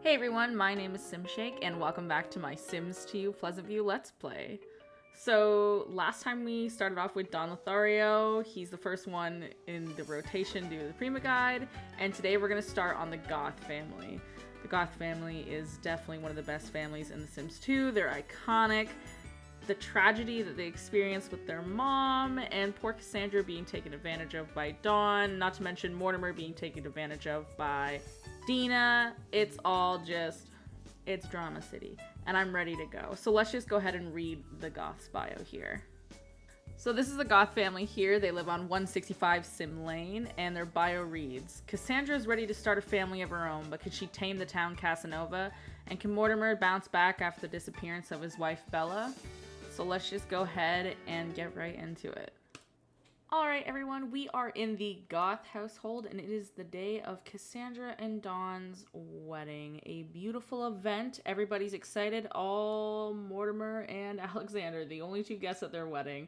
Hey everyone, my name is SimShake, and welcome back to my Sims 2 Pleasantview Let's Play. So, last time we started off with Don Lothario. He's the first one in the rotation due to the Prima Guide, and today we're going to start on the Goth family. The Goth family is definitely one of the best families in The Sims 2. They're iconic. The tragedy that they experienced with their mom, and poor Cassandra being taken advantage of by Dawn, not to mention Mortimer being taken advantage of by Dina. It's drama city, and I'm ready to go. So let's just go ahead and read the Goth's bio here. So this is the Goth family here. They live on 165 Sim Lane, and their bio reads, Cassandra is ready to start a family of her own, but can she tame the town Casanova? And can Mortimer bounce back after the disappearance of his wife Bella? So let's just go ahead and get right into it. Alright everyone, we are in the Goth household, and it is the day of Cassandra and Dawn's wedding. A beautiful event. Everybody's excited. All Mortimer and Alexander, the only two guests at their wedding.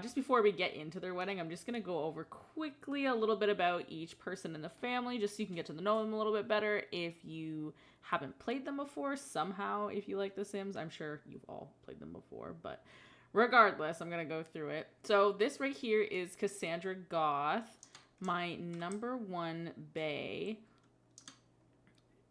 Just before we get into their wedding, I'm just going to go over quickly a little bit about each person in the family, just so you can get to know them a little bit better. If you haven't played them before, somehow, if you like The Sims, I'm sure you've all played them before, but regardless, I'm going to go through it. So this right here is Cassandra Goth, my number one bae.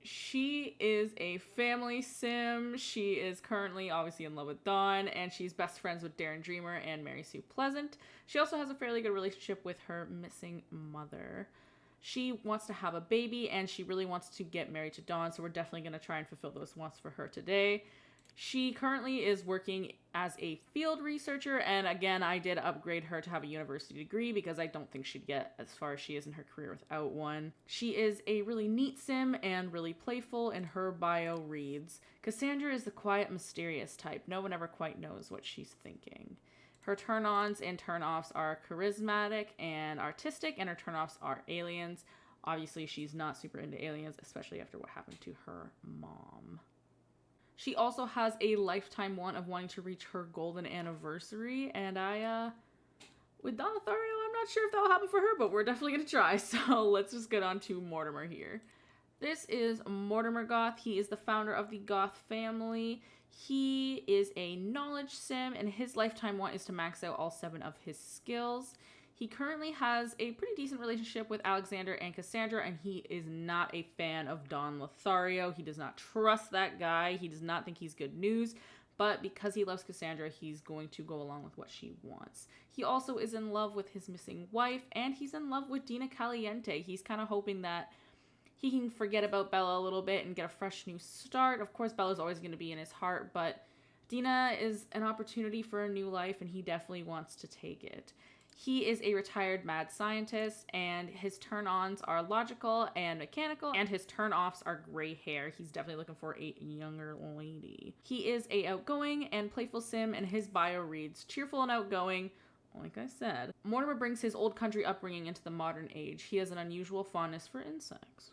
She is a family sim. She is currently obviously in love with Dawn, and she's best friends with Darren Dreamer and Mary Sue Pleasant. She also has a fairly good relationship with her missing mother. She wants to have a baby, and she really wants to get married to Dawn, so we're definitely going to try and fulfill those wants for her today. She currently is working as a field researcher, and again, I did upgrade her to have a university degree because I don't think she'd get as far as she is in her career without one. She is a really neat sim and really playful, and her bio reads, Cassandra is the quiet, mysterious type. No one ever quite knows what she's thinking. Her turn-ons and turn-offs are charismatic and artistic, and her turn-offs are aliens. Obviously, she's not super into aliens, especially after what happened to her mom. She also has a lifetime want of wanting to reach her golden anniversary, and with Don Lothario, I'm not sure if that'll happen for her, but we're definitely going to try. So let's just get on to Mortimer here. This is Mortimer Goth. He is the founder of the Goth family. He is a knowledge sim, and his lifetime want is to max out all 7 of his skills. He currently has a pretty decent relationship with Alexander and Cassandra, and he is not a fan of Don Lothario. He does not trust that guy. He does not think he's good news, but because he loves Cassandra, he's going to go along with what she wants. He also is in love with his missing wife, and he's in love with Dina Caliente. He's kind of hoping that he can forget about Bella a little bit and get a fresh new start. Of course, Bella's always going to be in his heart, but Dina is an opportunity for a new life, and he definitely wants to take it. He is a retired mad scientist, and his turn-ons are logical and mechanical, and his turn-offs are gray hair. He's definitely looking for a younger lady. He is a outgoing and playful sim, and his bio reads, cheerful and outgoing. Like I said, Mortimer brings his old country upbringing into the modern age. He has an unusual fondness for insects.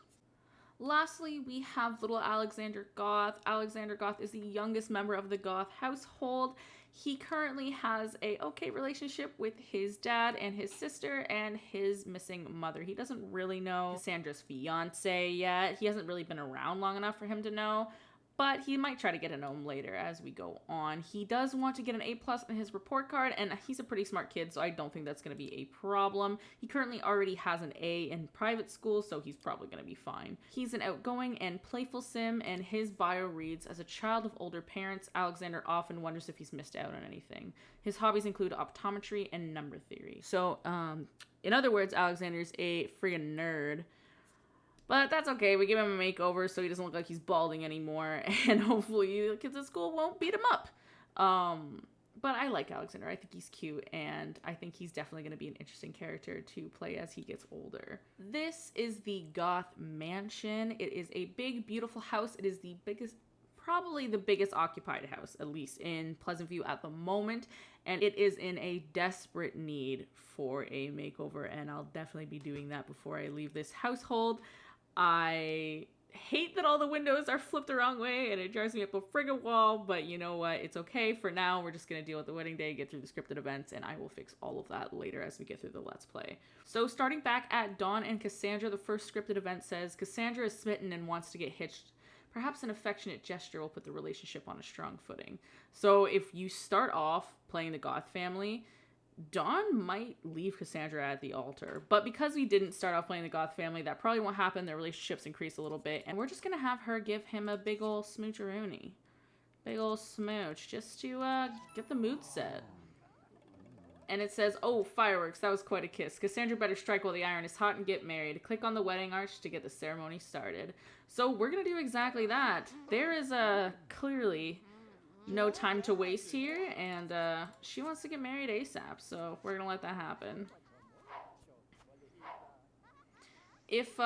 Lastly, we have little Alexander Goth. Alexander Goth is the youngest member of the Goth household. He currently has a okay relationship with his dad and his sister and his missing mother. He doesn't really know Cassandra's fiance yet. He hasn't really been around long enough for him to know, but he might try to get to know him later as we go on. He does want to get an A+ in his report card, and he's a pretty smart kid, so I don't think that's going to be a problem. He currently already has an A in private school, so he's probably going to be fine. He's an outgoing and playful sim, and his bio reads, as a child of older parents, Alexander often wonders if he's missed out on anything. His hobbies include optometry and number theory. So, in other words, Alexander's a friggin' nerd. But that's okay. We give him a makeover so he doesn't look like he's balding anymore. And hopefully the kids at school won't beat him up. But I like Alexander. I think he's cute. And I think he's definitely going to be an interesting character to play as he gets older. This is the Goth Mansion. It is a big, beautiful house. It is the biggest, probably the biggest occupied house, at least in Pleasantview at the moment. And it is in a desperate need for a makeover. And I'll definitely be doing that before I leave this household. I hate that all the windows are flipped the wrong way, and it drives me up a friggin' wall, but you know what? It's okay. For now, we're just going to deal with the wedding day, get through the scripted events, and I will fix all of that later as we get through the Let's Play. So starting back at Don and Cassandra, the first scripted event says, Cassandra is smitten and wants to get hitched, Perhaps an affectionate gesture will put the relationship on a strong footing. So if you start off playing the Goth family, Don might leave Cassandra at the altar. But because we didn't start off playing the Goth family, that probably won't happen. Their relationships increase a little bit. And we're just going to have her give him a big ol' smoocheroonie. Big ol' smooch. Just to get the mood set. And it says, oh, fireworks. That was quite a kiss. Cassandra better strike while the iron is hot and get married. Click on the wedding arch to get the ceremony started. So we're going to do exactly that. There is clearly no time to waste here, and she wants to get married ASAP, so we're gonna let that happen. If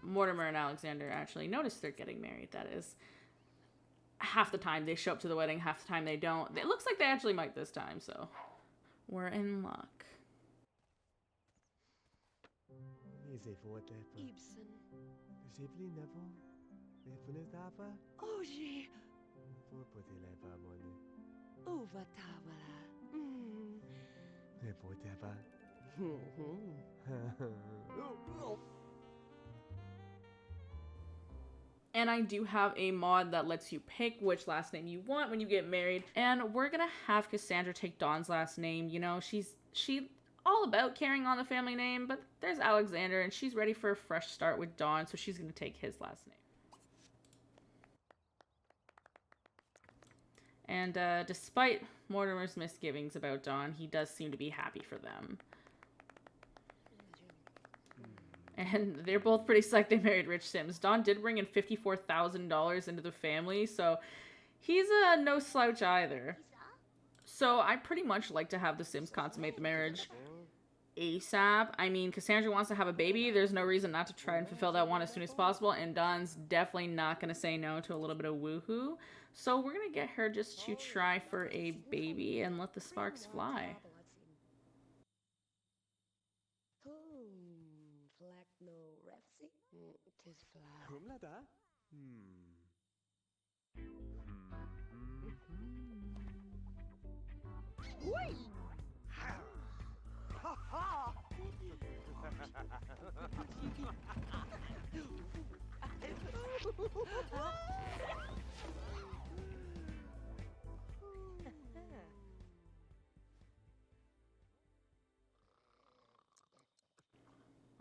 Mortimer and Alexander actually notice they're getting married, that is, half the time they show up to the wedding, half the time they don't. It looks like they actually might this time, so we're in luck. And I do have a mod that lets you pick which last name you want when you get married. And we're gonna have Cassandra take Don's last name. You know, she's all about carrying on the family name, but there's Alexander and she's ready for a fresh start with Don, so she's gonna take his last name. And despite Mortimer's misgivings about Don, he does seem to be happy for them. And they're both pretty psyched they married rich Sims. Don did bring in $54,000 into the family, so he's no slouch either. So I pretty much like to have the Sims consummate the marriage ASAP. I mean, Cassandra wants to have a baby. There's no reason not to try and fulfill that one as soon as possible. And Don's definitely not going to say no to a little bit of woohoo. So we're going to get her just to try for a baby and let the sparks fly.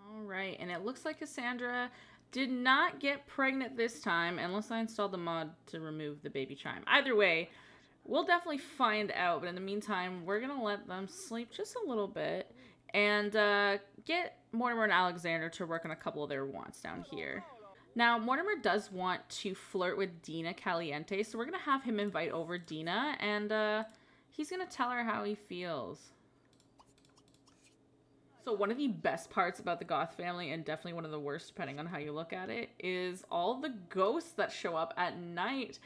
Alright, and it looks like Cassandra did not get pregnant this time, unless I installed the mod to remove the baby chime. Either way, we'll definitely find out, but in the meantime, we're going to let them sleep just a little bit and get Mortimer and Alexander to work on a couple of their wants down here. Now, Mortimer does want to flirt with Dina Caliente, so we're going to have him invite over Dina, and he's going to tell her how he feels. So one of the best parts about the Goth family, and definitely one of the worst depending on how you look at it, is all the ghosts that show up at night.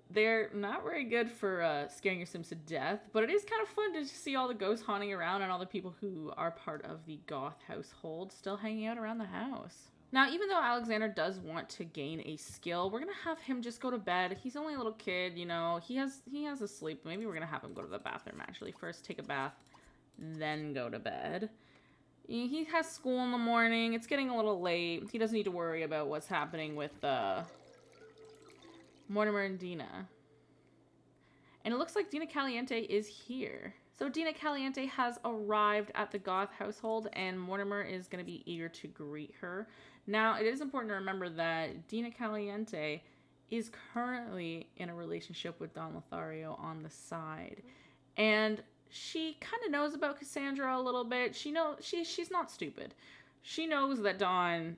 They're not very good for scaring your Sims to death, but it is kind of fun to see all the ghosts haunting around and all the people who are part of the Goth household still hanging out around the house. Now, even though Alexander does want to gain a skill, we're going to have him just go to bed. He's only a little kid, you know, he has a sleep. Maybe we're going to have him go to the bathroom, actually. First take a bath, then go to bed. He has school in the morning. It's getting a little late. He doesn't need to worry about what's happening with Mortimer and Dina. And it looks like Dina Caliente is here. So Dina Caliente has arrived at the Goth household, and Mortimer is going to be eager to greet her. Now, it is important to remember that Dina Caliente is currently in a relationship with Don Lothario on the side. And she kind of knows about Cassandra a little bit. She knows she's not stupid. She knows that Don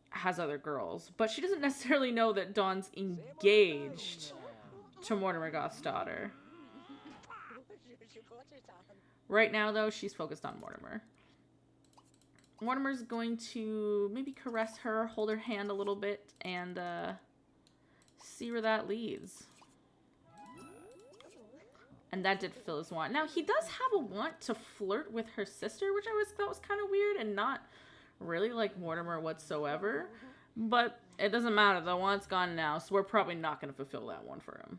has other girls, but she doesn't necessarily know that Don's engaged to Mortimer Goth's daughter. Right now, though, she's focused on Mortimer. Mortimer's going to maybe caress her, hold her hand a little bit, and see where that leads. And that did fulfill his want. Now, he does have a want to flirt with her sister, which I always thought was kind of weird and not really like Mortimer whatsoever. But it doesn't matter. The want's gone now, so we're probably not going to fulfill that one for him.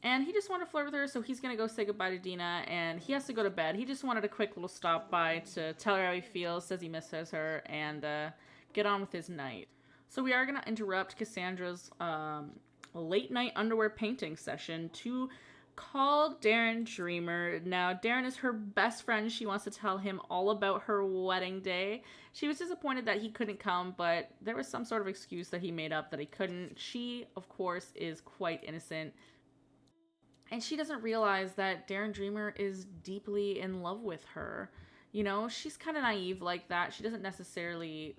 And he just wanted to flirt with her, so he's going to go say goodbye to Dina, and he has to go to bed. He just wanted a quick little stop by to tell her how he feels, says he misses her, and get on with his night. So we are going to interrupt Cassandra's late night underwear painting session to call Darren Dreamer. Now, Darren is her best friend. She wants to tell him all about her wedding day. She was disappointed that he couldn't come, but there was some sort of excuse that he made up that he couldn't. She, of course, is quite innocent. And she doesn't realize that Darren Dreamer is deeply in love with her. You know, she's kind of naive like that. She doesn't necessarily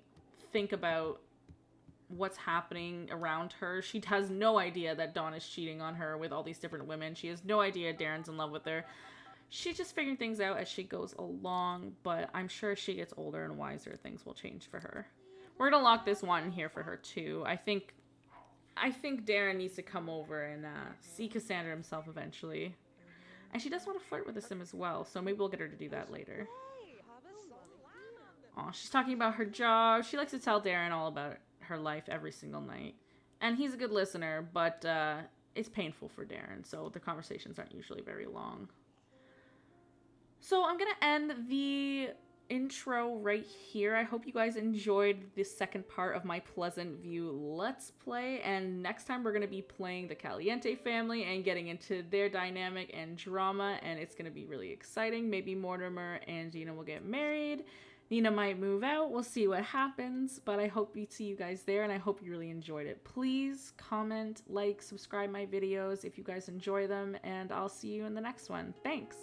think about what's happening around her. She has no idea that Don is cheating on her with all these different women. She has no idea Darren's in love with her. She's just figuring things out as she goes along, but I'm sure as she gets older and wiser, things will change for her. We're gonna lock this one in here for her too. I think Darren needs to come over and see Cassandra himself eventually. And she does want to flirt with the sim as well, so maybe we'll get her to do that later. Aw, she's talking about her job. She likes to tell Darren all about her life every single night. And he's a good listener, but it's painful for Darren, so the conversations aren't usually very long. So I'm going to end the intro right here. I hope you guys enjoyed the second part of my Pleasantview Let's Play, and next time we're going to be playing the Caliente family and getting into their dynamic and drama, and it's going to be really exciting. Maybe Mortimer and Gina will get married. Nina might move out. We'll see what happens, but I hope we see you guys there, and I hope you really enjoyed it. Please comment, like, subscribe my videos if you guys enjoy them, and I'll see you in the next one. Thanks!